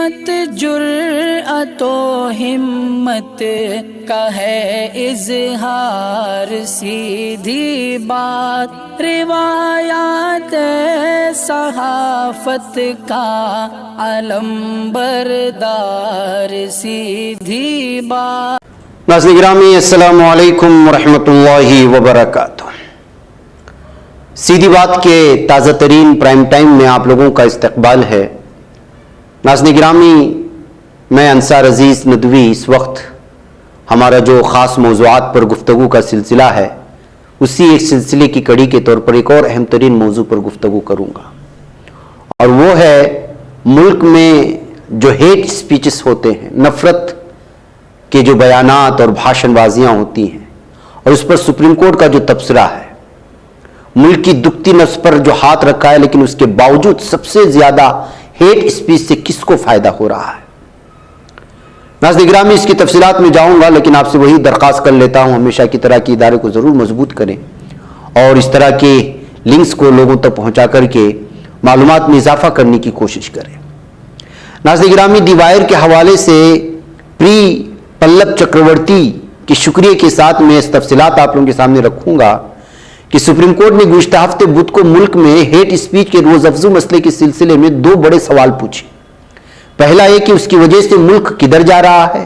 مت جرأت و ہمت کا ہے اظہار، سیدھی بات روایات صحافت کا علم بردار، سیدھی بات۔ ناظرین گرامی السلام علیکم ورحمۃ اللہ وبرکاتہ۔ سیدھی بات کے تازہ ترین پرائم ٹائم میں آپ لوگوں کا استقبال ہے۔ ناظرین گرامی، میں انصار عزیز ندوی اس وقت ہمارا جو خاص موضوعات پر گفتگو کا سلسلہ ہے، اسی ایک سلسلے کی کڑی کے طور پر ایک اور اہم ترین موضوع پر گفتگو کروں گا، اور وہ ہے ملک میں جو ہیٹ سپیچز ہوتے ہیں، نفرت کے جو بیانات اور بھاشن بازیاں ہوتی ہیں، اور اس پر سپریم کورٹ کا جو تبصرہ ہے، ملک کی دکھتی نفس پر جو ہاتھ رکھا ہے، لیکن اس کے باوجود سب سے زیادہ ہیٹ اسپیچ سے کس کو فائدہ ہو رہا ہے۔ ناظرین گرامی، اس کی تفصیلات میں جاؤں گا، لیکن آپ سے وہی درخواست کر لیتا ہوں، ہمیشہ کی طرح کی ادارے کو ضرور مضبوط کریں اور اس طرح کے لنکس کو لوگوں تک پہنچا کر کے معلومات میں اضافہ کرنے کی کوشش کریں۔ ناظرین گرامی، دی وائر کے حوالے سے پری پلب چکرورتی کی شکریہ کے ساتھ میں اس تفصیلات آپ لوگوں کے سامنے رکھوں گا کہ سپریم کورٹ نے گزشتہ ہفتے بدھ کو ملک میں ہیٹ اسپیچ کے روز افزوں مسئلے کے سلسلے میں دو بڑے سوال پوچھے۔ پہلا ہے کہ اس کی وجہ سے ملک کدھر جا رہا ہے،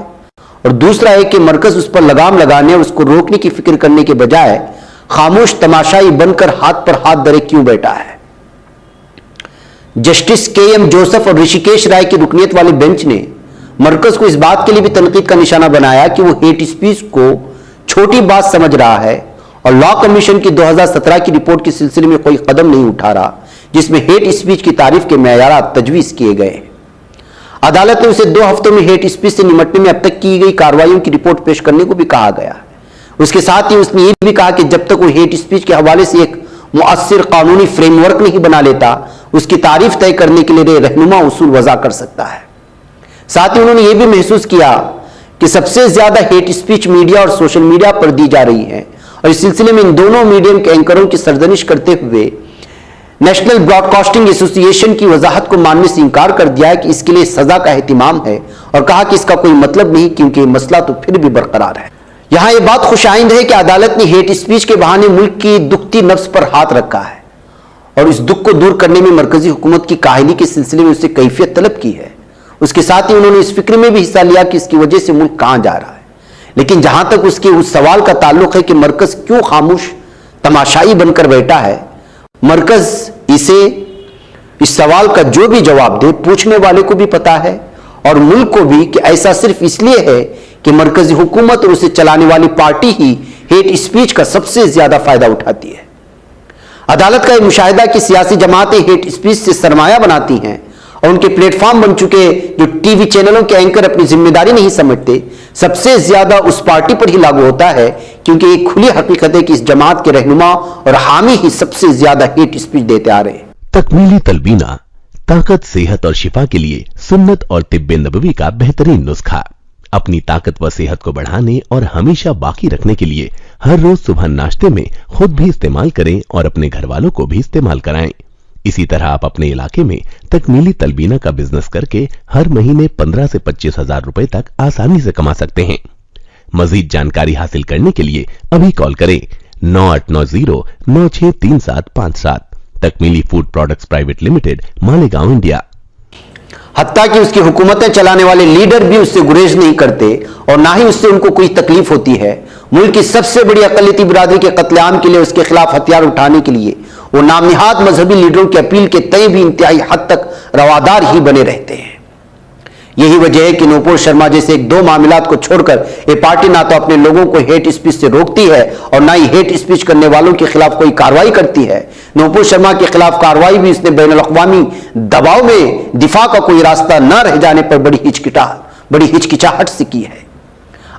اور دوسرا ہے کہ مرکز اس پر لگام لگانے اور اس کو روکنے کی فکر کرنے کے بجائے خاموش تماشائی بن کر ہاتھ پر ہاتھ دھرے کیوں بیٹھا ہے۔ جسٹس کے ایم جوسف اور رشیکیش رائے کی رکنیت والے بینچ نے مرکز کو اس بات کے لیے بھی تنقید کا نشانہ بنایا کہ وہ ہیٹ اسپیچ کو چھوٹی بات سمجھ رہا ہے اور لا کمیشن کی 2017 کی رپورٹ کے سلسلے میں کوئی قدم نہیں اٹھا رہا جس میں ہیٹ اسپیچ کی تعریف کے معیارات تجویز کیے گئے۔ عدالت نے اسے 2 ہفتوں میں ہیٹ اسپیچ سے نمٹنے میں اب تک کی گئی کارروائیوں کی رپورٹ پیش کرنے کو بھی کہا گیا۔ اس کے ساتھ ہی اس نے یہ بھی کہا کہ جب تک وہ ہیٹ اسپیچ کے حوالے سے ایک مؤثر قانونی فریم ورک نہیں بنا لیتا، اس کی تعریف طے کرنے کے لیے رہنما اصول وضع کر سکتا ہے۔ ساتھ ہی انہوں نے یہ بھی محسوس کیا کہ سب سے زیادہ ہیٹ اسپیچ میڈیا اور سوشل میڈیا پر دی جا رہی ہے، اور اس سلسلے میں ان دونوں میڈیم کے اینکروں کی سرزنش کرتے ہوئے نیشنل براڈ کاسٹنگ ایسوسی ایشن کی وضاحت کو ماننے سے انکار کر دیا ہے کہ اس کے لیے سزا کا اہتمام ہے، اور کہا کہ اس کا کوئی مطلب نہیں کیونکہ یہ مسئلہ تو پھر بھی برقرار ہے۔ یہاں یہ بات خوش آئند ہے کہ عدالت نے ہیٹ اسپیچ کے بہانے ملک کی دکھتی نفس پر ہاتھ رکھا ہے اور اس دکھ کو دور کرنے میں مرکزی حکومت کی کاہلی کے سلسلے میں اسے کیفیت طلب کی ہے۔ اس کے ساتھ ہی انہوں نے اس فکر میں بھی حصہ لیا کہ اس کی وجہ سے ملک کہاں جا رہا ہے، لیکن جہاں تک اس سوال کا تعلق ہے کہ مرکز کیوں خاموش تماشائی بن کر بیٹھا ہے، مرکز اسے اس سوال کا جو بھی جواب دے، پوچھنے والے کو بھی پتا ہے اور ملک کو بھی، کہ ایسا صرف اس لیے ہے کہ مرکزی حکومت اور اسے چلانے والی پارٹی ہی ہیٹ اسپیچ کا سب سے زیادہ فائدہ اٹھاتی ہے۔ عدالت کا یہ مشاہدہ کہ سیاسی جماعتیں ہیٹ اسپیچ سے سرمایہ بناتی ہیں اور ان کے پلیٹ فارم بن چکے جو ٹی وی چینلوں کے اینکر اپنی ذمہ داری نہیں سمجھتے، سب سے زیادہ اس پارٹی پر ہی لاگو ہوتا ہے، کیونکہ یہ کھلی حقیقت ہے کہ اس جماعت کے رہنما اور حامی ہی سب سے زیادہ ہیٹ اسپیچ دیتے آ رہے ہیں۔ تکمیلی تلبینہ، طاقت، صحت اور شفا کے لیے سنت اور طب نبوی کا بہترین نسخہ۔ اپنی طاقت و صحت کو بڑھانے اور ہمیشہ باقی رکھنے کے لیے ہر روز صبح ناشتے میں خود بھی استعمال کریں اور اپنے گھر والوں کو بھی استعمال کرائیں۔ اسی طرح آپ اپنے علاقے میں تکمیلی تلبینہ کا بزنس کر کے ہر مہینے 15 سے 25 ہزار روپے تک آسانی سے کما سکتے ہیں۔ مزید جانکاری حاصل کرنے کے لیے ابھی کال کریں 9890963757۔ تکمیلی food products private limited, Malegaon, India. حتیٰ کہ اس کی حکومتیں چلانے والے لیڈر بھی اس سے گریز نہیں کرتے اور نہ ہی اس سے ان کو کوئی تکلیف ہوتی ہے۔ ملک کی سب سے بڑی اقلیتی برادری کے قتل عام کے لیے، اس کے خلاف ہتھیار اٹھانے کے لیے وہ نام نہاد مذہبی لیڈروں کی اپیل کے تئیں بھی انتہائی حد تک روادار ہی بنے رہتے ہیں۔ یہی وجہ ہے کہ نوپور شرما جیسے 1-2 معاملات کو چھوڑ کر یہ پارٹی نہ تو اپنے لوگوں کو ہیٹ اسپیچ سے روکتی ہے اور نہ ہی ہیٹ اسپیچ کرنے والوں کے خلاف کوئی کارروائی کرتی ہے۔ نوپور شرما کے خلاف کارروائی بھی اس نے بین الاقوامی دباؤ میں دفاع کا کوئی راستہ نہ رہ جانے پر بڑی ہچکچاہٹ سے کی ہے۔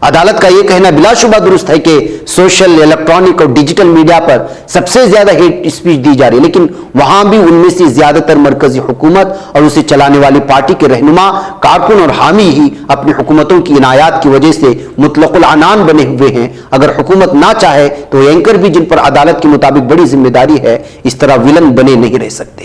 عدالت کا یہ کہنا بلا شبہ درست ہے کہ سوشل، الیکٹرانک اور ڈیجیٹل میڈیا پر سب سے زیادہ ہیٹ اسپیچ دی جا رہی ہے، لیکن وہاں بھی ان میں سے زیادہ تر مرکزی حکومت اور اسے چلانے والی پارٹی کے رہنما، کارکن اور حامی ہی اپنی حکومتوں کی عنایات کی وجہ سے مطلق العنان بنے ہوئے ہیں۔ اگر حکومت نہ چاہے تو اینکر بھی، جن پر عدالت کے مطابق بڑی ذمہ داری ہے، اس طرح ولن بنے نہیں رہ سکتے۔